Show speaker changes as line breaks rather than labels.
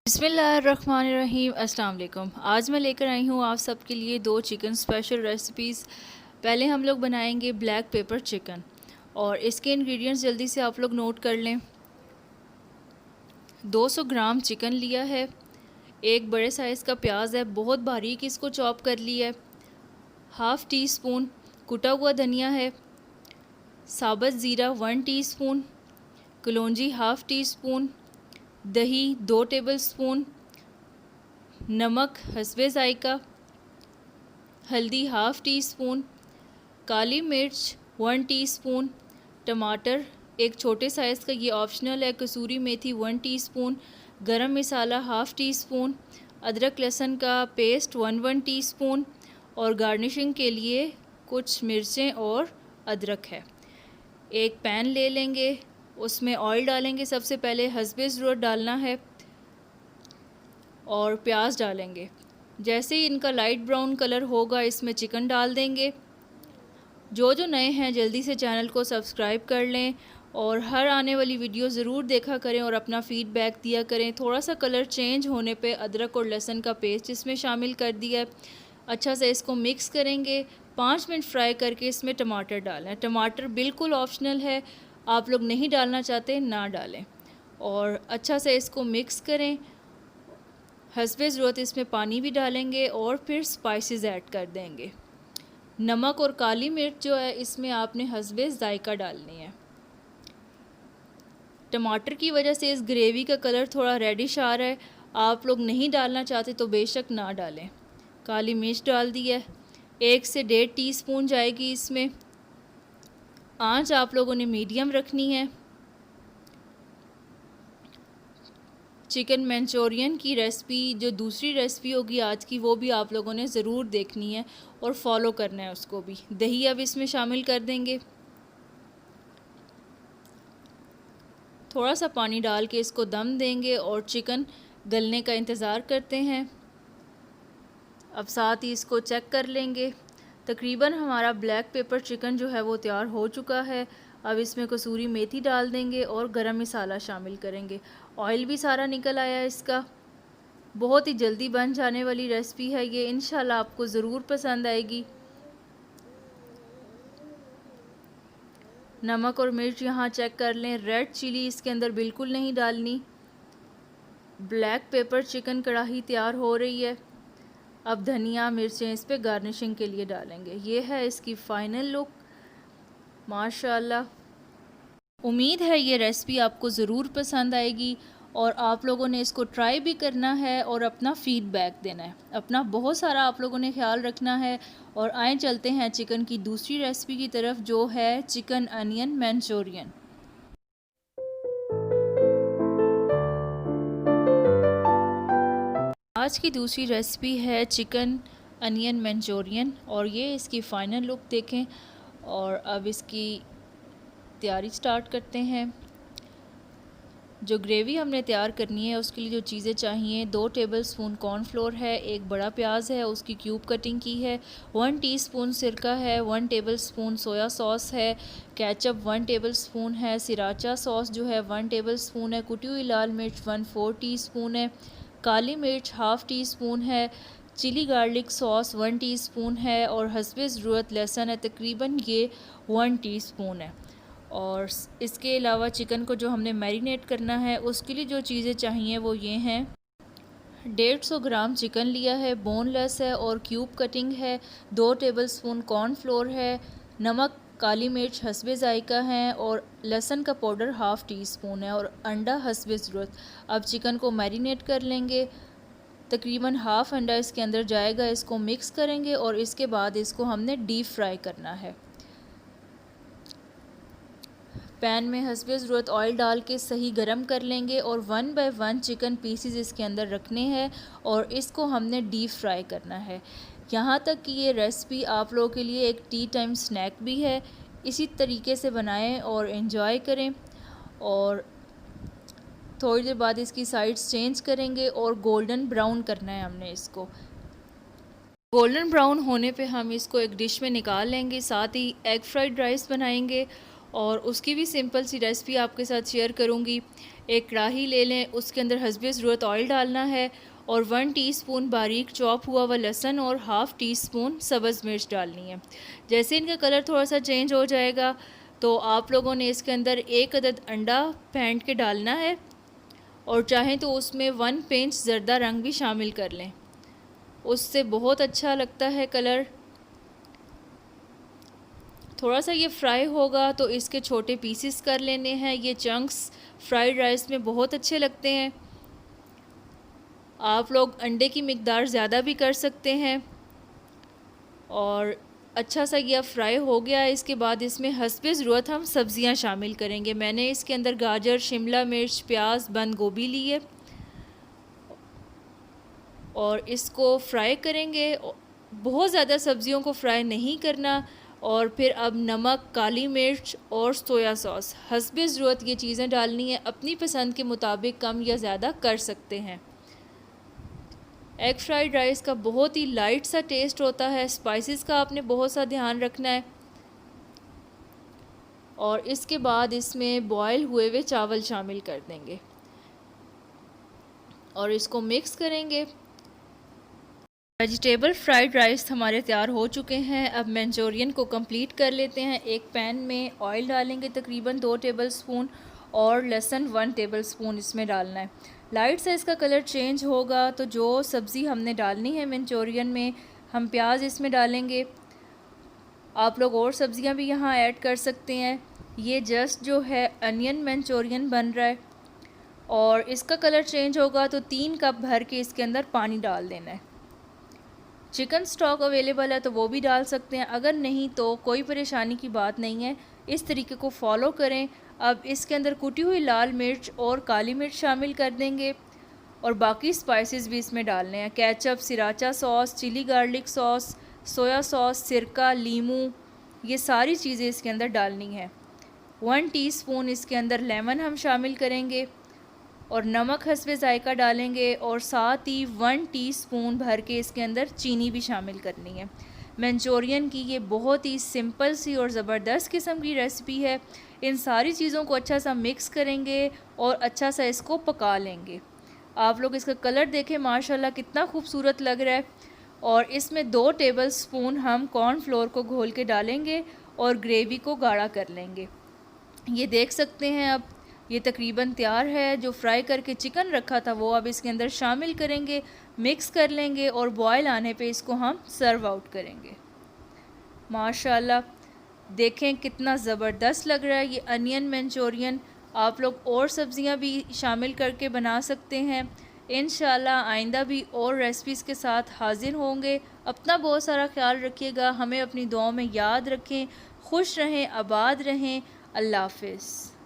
बिस्मिल्लाहिर्रहमानिर्रहीम। अस्सलाम वालेकुम। आज मैं लेकर आई हूँ आप सबके लिए दो चिकन स्पेशल रेसिपीज़। पहले हम लोग बनाएंगे ब्लैक पेपर चिकन, और इसके इंग्रेडिएंट्स जल्दी से आप लोग नोट कर लें। 200 ग्राम चिकन लिया है, एक बड़े साइज़ का प्याज है, बहुत बारीक इसको चॉप कर लिया है। हाफ़ टी स्पून कुटा हुआ धनिया है, साबुत ज़ीरा 1 टीस्पून, कलौंजी हाफ़ टी स्पून, दही 2 टेबलस्पून, नमक हस्बे ज़ायका, हल्दी हाफ़ टी स्पून, काली मिर्च 1 टीस्पून, टमाटर एक छोटे साइज़ का, ये ऑप्शनल है, कसूरी मेथी 1 टीस्पून, गरम मसाला हाफ़ टी स्पून, अदरक लहसुन का पेस्ट 1 टीस्पून, और गार्निशिंग के लिए कुछ मिर्चें और अदरक है। एक पैन ले लेंगे, उसमें ऑयल डालेंगे। सबसे पहले हस्बे ज़रूरत डालना है और प्याज डालेंगे। जैसे ही इनका लाइट ब्राउन कलर होगा, इसमें चिकन डाल देंगे। जो नए हैं जल्दी से चैनल को सब्सक्राइब कर लें और हर आने वाली वीडियो ज़रूर देखा करें और अपना फ़ीडबैक दिया करें। थोड़ा सा कलर चेंज होने पे अदरक और लहसुन का पेस्ट इसमें शामिल कर दिया है। अच्छा से इसको मिक्स करेंगे। 5 मिनट फ्राई करके इसमें टमाटर डालें। टमाटर बिल्कुल ऑप्शनल है, आप लोग नहीं डालना चाहते ना डालें। और अच्छा से इसको मिक्स करें। हस्बे ज़रूरत इसमें पानी भी डालेंगे और फिर स्पाइसेस ऐड कर देंगे। नमक और काली मिर्च जो है इसमें आपने हस्बे ज़ायका डालनी है। टमाटर की वजह से इस ग्रेवी का कलर थोड़ा रेडिश आ रहा है, आप लोग नहीं डालना चाहते तो बेशक ना डालें। काली मिर्च डाल दी है, 1 से 1.5 टीस्पून जाएगी इसमें। आंच आप लोगों ने मीडियम रखनी है। चिकन मंचूरियन की रेसिपी जो दूसरी रेसिपी होगी आज की, वो भी आप लोगों ने ज़रूर देखनी है और फॉलो करना है उसको भी। दही अब इसमें शामिल कर देंगे। थोड़ा सा पानी डाल के इसको दम देंगे और चिकन गलने का इंतज़ार करते हैं। अब साथ ही इसको चेक कर लेंगे। तकरीबन हमारा ब्लैक पेपर चिकन जो है वो तैयार हो चुका है। अब इसमें कसूरी मेथी डाल देंगे और गरम मसाला शामिल करेंगे। ऑयल भी सारा निकल आया है इसका। बहुत ही जल्दी बन जाने वाली रेसिपी है ये, इंशाल्लाह आपको ज़रूर पसंद आएगी। नमक और मिर्च यहाँ चेक कर लें। रेड चिली इसके अंदर बिल्कुल नहीं डालनी। ब्लैक पेपर चिकन कढ़ाई तैयार हो रही है। अब धनिया मिर्चें इस पे गार्निशिंग के लिए डालेंगे। ये है इसकी फ़ाइनल लुक। माशाल्लाह, उम्मीद है ये रेसिपी आपको ज़रूर पसंद आएगी और आप लोगों ने इसको ट्राई भी करना है और अपना फ़ीडबैक देना है। अपना बहुत सारा आप लोगों ने ख्याल रखना है। और आए चलते हैं चिकन की दूसरी रेसिपी की तरफ, जो है चिकन अनियन मंचूरियन। आज की दूसरी रेसिपी है चिकन अनियन मंचूरियन, और ये इसकी फ़ाइनल लुक देखें। और अब इसकी तैयारी स्टार्ट करते हैं। जो ग्रेवी हमने तैयार करनी है उसके लिए जो चीज़ें चाहिए, 2 टेबलस्पून कॉर्नफ्लोर है, एक बड़ा प्याज है उसकी क्यूब कटिंग की है, 1 टीस्पून सिरका है, 1 टेबलस्पून सोया सॉस है, केचप 1 टेबलस्पून है, सिराचा सॉस जो है 1 टेबलस्पून है, कुटी हुई लाल मिर्च 1/4 टीस्पून है, काली मिर्च हाफ़ टी स्पून है, चिली गार्लिक सॉस 1 टीस्पून है, और हस्बे ज़रूरत लहसुन है, तकरीबन ये 1 टीस्पून है। और इसके अलावा चिकन को जो हमने मैरिनेट करना है उसके लिए जो चीज़ें चाहिए वो ये हैं। 150 ग्राम चिकन लिया है, बोनलेस है और क्यूब कटिंग है, 2 टेबलस्पून कॉर्नफ्लोर है, नमक काली मिर्च हस्बे ज़ायका है, और लहसुन का पाउडर हाफ़ टी स्पून है, और अंडा हस्बे ज़रूरत। अब चिकन को मैरिनेट कर लेंगे। तकरीबन हाफ़ अंडा इसके अंदर जाएगा। इसको मिक्स करेंगे और इसके बाद इसको हमने डीप फ्राई करना है। पैन में हस्बे ज़रूरत ऑयल डाल के सही गरम कर लेंगे और 1 बाय 1 चिकन पीसीज इसके अंदर रखने हैं और इसको हमने डीप फ्राई करना है। यहाँ तक कि ये रेसिपी आप लोगों के लिए एक टी टाइम स्नैक भी है। इसी तरीके से बनाएं और एंजॉय करें। और थोड़ी देर बाद इसकी साइड्स चेंज करेंगे और गोल्डन ब्राउन करना है हमने इसको। गोल्डन ब्राउन होने पे हम इसको एक डिश में निकाल लेंगे। साथ ही एग फ्राइड राइस बनाएंगे और उसकी भी सिंपल सी रेसिपी आपके साथ शेयर करूँगी। एक कढ़ाई ले लें, उसके अंदर हस्बे ज़रूरत ऑयल डालना है और 1 टीस्पून बारीक चॉप हुआ हुआ लहसुन और हाफ़ टी स्पून सब्ज़ मिर्च डालनी है। जैसे इनका कलर थोड़ा सा चेंज हो जाएगा तो आप लोगों ने इसके अंदर 1 अदद अंडा फेंट के डालना है और चाहें तो उसमें 1 पिंच ज़र्दा रंग भी शामिल कर लें, उससे बहुत अच्छा लगता है कलर। थोड़ा सा ये फ्राई होगा तो इसके छोटे पीसेस कर लेने हैं। ये चंक्स फ्राइड राइस में बहुत अच्छे लगते हैं। आप लोग अंडे की मिकदार ज़्यादा भी कर सकते हैं। और अच्छा सा ये फ्राई हो गया। इसके बाद इसमें हस्बे ज़रूरत हम सब्ज़ियां शामिल करेंगे। मैंने इसके अंदर गाजर, शिमला मिर्च, प्याज, बंद गोभी ली है और इसको फ्राई करेंगे। बहुत ज़्यादा सब्ज़ियों को फ्राई नहीं करना। और फिर अब नमक, काली मिर्च और सोया सॉस हस्बे ज़रूरत ये चीज़ें डालनी है। अपनी पसंद के मुताबिक कम या ज़्यादा कर सकते हैं। एग फ्राइड राइस का बहुत ही लाइट सा टेस्ट होता है। स्पाइसेस का आपने बहुत सा ध्यान रखना है। और इसके बाद इसमें बॉयल हुए हुए चावल शामिल कर देंगे और इसको मिक्स करेंगे। वेजिटेबल फ्राइड राइस हमारे तैयार हो चुके हैं। अब मंचूरियन को कंप्लीट कर लेते हैं। एक पैन में ऑयल डालेंगे तकरीबन 2 टेबलस्पून और लहसुन 1 टेबलस्पून इसमें डालना है। लाइट से इसका कलर चेंज होगा तो जो सब्ज़ी हमने डालनी है मंचूरियन में, हम प्याज इसमें डालेंगे। आप लोग और सब्ज़ियां भी यहाँ ऐड कर सकते हैं। ये जस्ट जो है अनियन मंचूरियन बन रहा है और इसका कलर चेंज होगा तो 3 कप भर के इसके अंदर पानी डाल देना है। चिकन स्टॉक अवेलेबल है तो वो भी डाल सकते हैं, अगर नहीं तो कोई परेशानी की बात नहीं है। इस तरीके को फॉलो करें। अब इसके अंदर कुटी हुई लाल मिर्च और काली मिर्च शामिल कर देंगे और बाकी स्पाइसेस भी इसमें डालने हैं। Ketchup, sriracha sauce, chilli garlic sauce, soya sauce, सिरका, लीमू, ये सारी चीज़ें इसके अंदर डालनी है। 1 टीस्पून इसके अंदर लेमन हम शामिल करेंगे और नमक हस्बे जायका डालेंगे और साथ ही 1 टीस्पून भर के इसके अंदर चीनी भी शामिल करनी है। मंचूरियन की ये बहुत ही सिंपल सी और ज़बरदस्त किस्म की रेसिपी है। इन सारी चीज़ों को अच्छा सा मिक्स करेंगे और अच्छा सा इसको पका लेंगे। आप लोग इसका कलर देखें माशाल्लाह कितना खूबसूरत लग रहा है। और इसमें 2 टेबलस्पून हम कॉर्नफ्लोर को घोल के डालेंगे और ग्रेवी को गाढ़ा कर लेंगे। ये देख सकते हैं अब ये तकरीबन तैयार है। जो फ्राई करके चिकन रखा था वो अब इसके अंदर शामिल करेंगे, मिक्स कर लेंगे और बॉयल आने पे इसको हम सर्व आउट करेंगे। माशाल्लाह देखें कितना ज़बरदस्त लग रहा है ये अनियन मंचूरियन। आप लोग और सब्ज़ियां भी शामिल करके बना सकते हैं। इंशाल्लाह आइंदा भी और रेसिपीज़ के साथ हाजिर होंगे। अपना बहुत सारा ख्याल रखिएगा, हमें अपनी दुआओं में याद रखें। खुश रहें, आबाद रहें। अल्लाह हाफ़िज़।